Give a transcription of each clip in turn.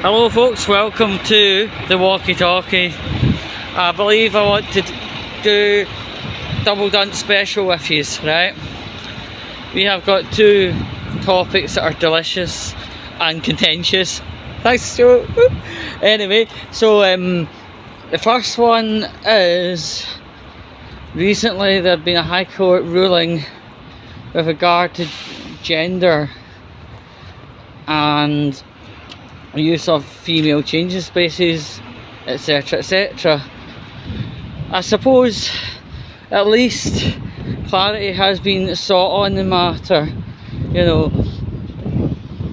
Hello folks, welcome to the Walkie Talkie. I believe I want to do double dunt special with you, right? We have got two topics that are delicious and contentious. Thanks Joe. Anyway, so the first one is recently there had been a High Court ruling with regard to gender and use of female changing spaces, etc, etc. I suppose at least clarity has been sought on the matter.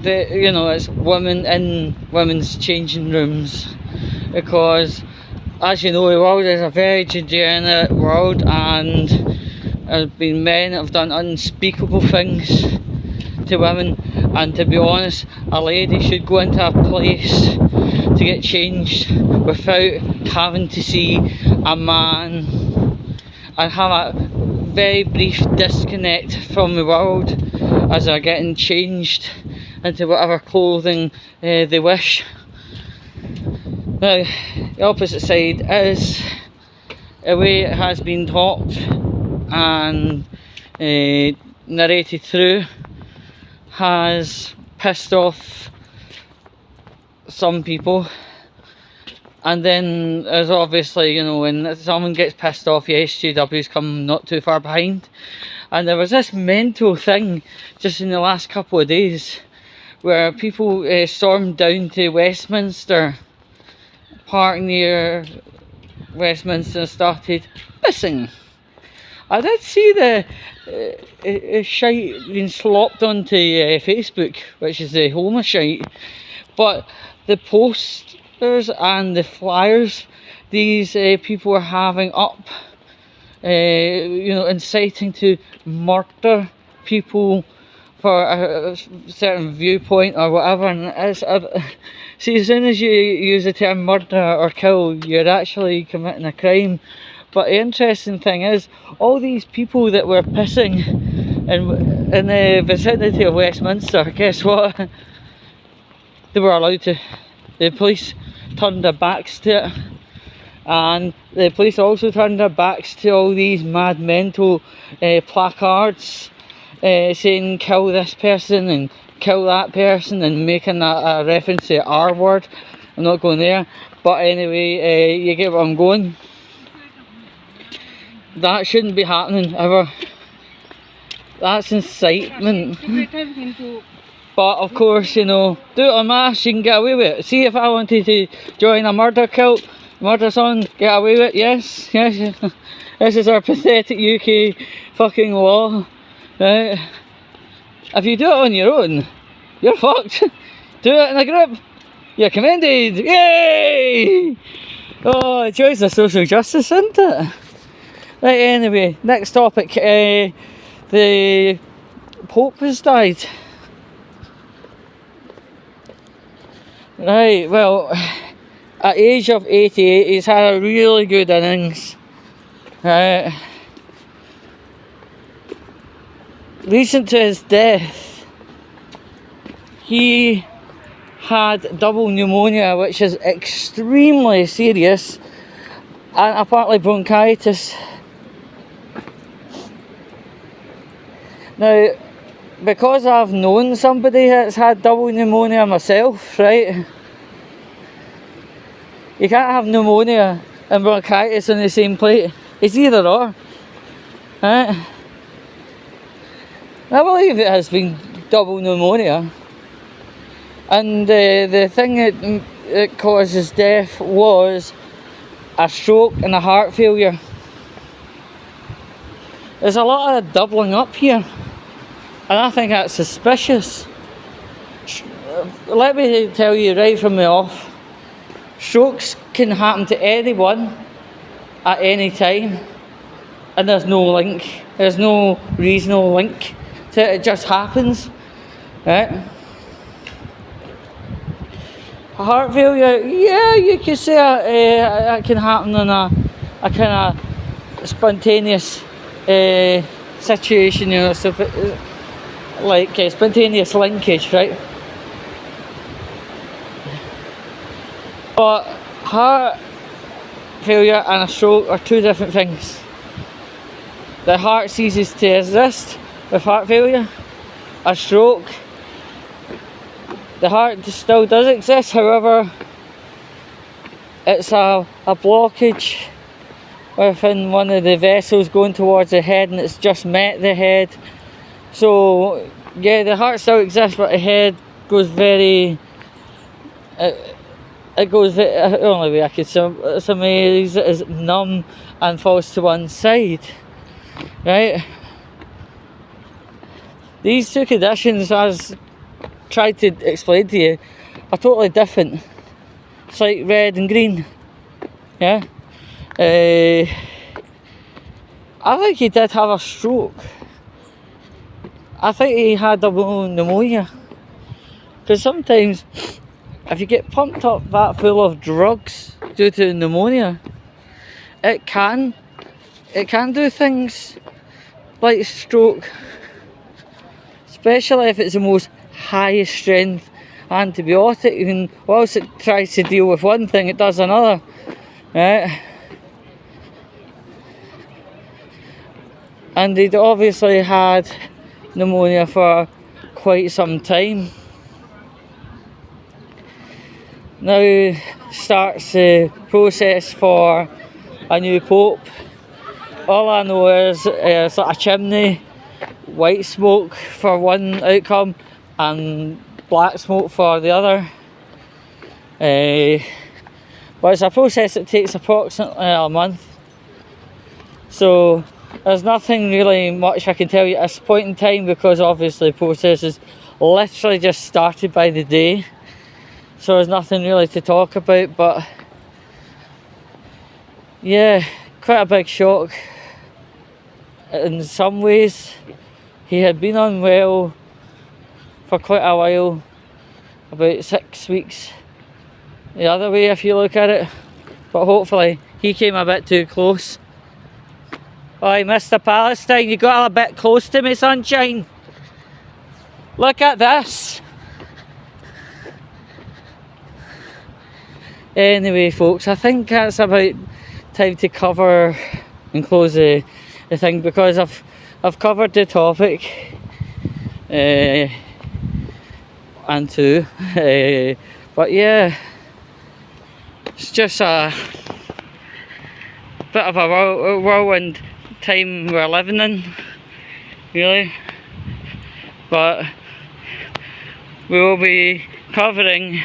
It's women in women's changing rooms, because as you know, the world is a very degenerate world and there have been men that have done unspeakable things to women, and to be honest, a lady should go into a place to get changed without having to see a man and have a very brief disconnect from the world as they're getting changed into whatever clothing they wish. Now, the opposite side is the way it has been talked and narrated through has pissed off some people, and then there's obviously, when someone gets pissed off, the SJWs come not too far behind. And there was this mental thing just in the last couple of days where people stormed down to Westminster Park near Westminster and started pissing. I did see the shite being slopped onto Facebook, which is the home of shite, but the posters and the flyers these people are having up, inciting to murder people for a certain viewpoint or whatever, and it's see, as soon as you use the term murder or kill, you're actually committing a crime. But the interesting thing is, all these people that were pissing in the vicinity of Westminster, guess what? They were allowed to. The police turned their backs to it. And the police also turned their backs to all these mad mental placards saying kill this person and kill that person and making a reference to the R word. I'm not going there. But anyway, you get where I'm going. That shouldn't be happening ever. That's incitement. But of course, do it en masse, you can get away with it. See, if I wanted to join a murder cult, murder someone, get away with it, yes. This is our pathetic UK fucking law, right? If you do it on your own, you're fucked. Do it in a group, you're commended. Yay! Oh, the joys of social justice, isn't it? Right, anyway, next topic. The Pope has died. Right, well, at the age of 88, he's had a really good innings. Right. Recent to his death, he had double pneumonia, which is extremely serious, and apparently bronchitis. Now, because I've known somebody that's had double pneumonia myself, right? You can't have pneumonia and bronchitis on the same plate. It's either or, right? I believe it has been double pneumonia. And the thing that caused his death was a stroke and a heart failure. There's a lot of doubling up here, and I think that's suspicious. Let me tell you right from the off, strokes can happen to anyone at any time, and there's no link, there's no reasonable link to it, it just happens, right? A heart failure, yeah, you could say it can happen in a kind of spontaneous situation, like spontaneous linkage, right? But heart failure and a stroke are two different things. The heart ceases to exist with heart failure. A stroke, the heart still does exist, however, it's a blockage within one of the vessels going towards the head, and it's just met the head. So yeah, the heart still exists, but the head goes very, it goes, the only way I could summarize it is numb and falls to one side, right? These two conditions, as tried to explain to you, are totally different. It's like red and green, yeah? I think he did have a stroke. I think he had double pneumonia. Because sometimes, if you get pumped up that full of drugs due to pneumonia, it can do things like stroke. Especially if it's the most highest strength antibiotic, and whilst it tries to deal with one thing, it does another, right? And he'd obviously had pneumonia for quite some time. Now starts the process for a new pope. All I know is it's like a chimney, white smoke for one outcome and black smoke for the other. But it's a process that takes approximately a month. So there's nothing really much I can tell you at this point in time, because obviously the process is literally just started by the day. So there's nothing really to talk about, but yeah, quite a big shock. In some ways, he had been unwell for quite a while, about 6 weeks the other way if you look at it, but hopefully he came a bit too close. Oi, Mr. Palestine, you got a bit close to me, sunshine. Look at this. Anyway, folks, I think that's about time to cover and close the thing, because I've covered the topic and two, but yeah, it's just a bit of a whirlwind time we're living in, really. But we will be covering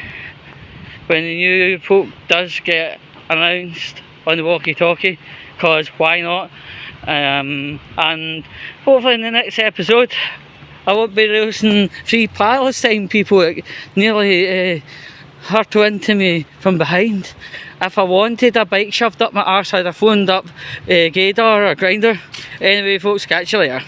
when the new Pope does get announced on the Walkie talkie, because why not? And hopefully in the next episode I won't be roasting 3 Palestine people that nearly hurtled into me from behind. If I wanted a bike shoved up my arse, I'd have phoned up Gaydar or Grinder. Anyway folks, catch you later.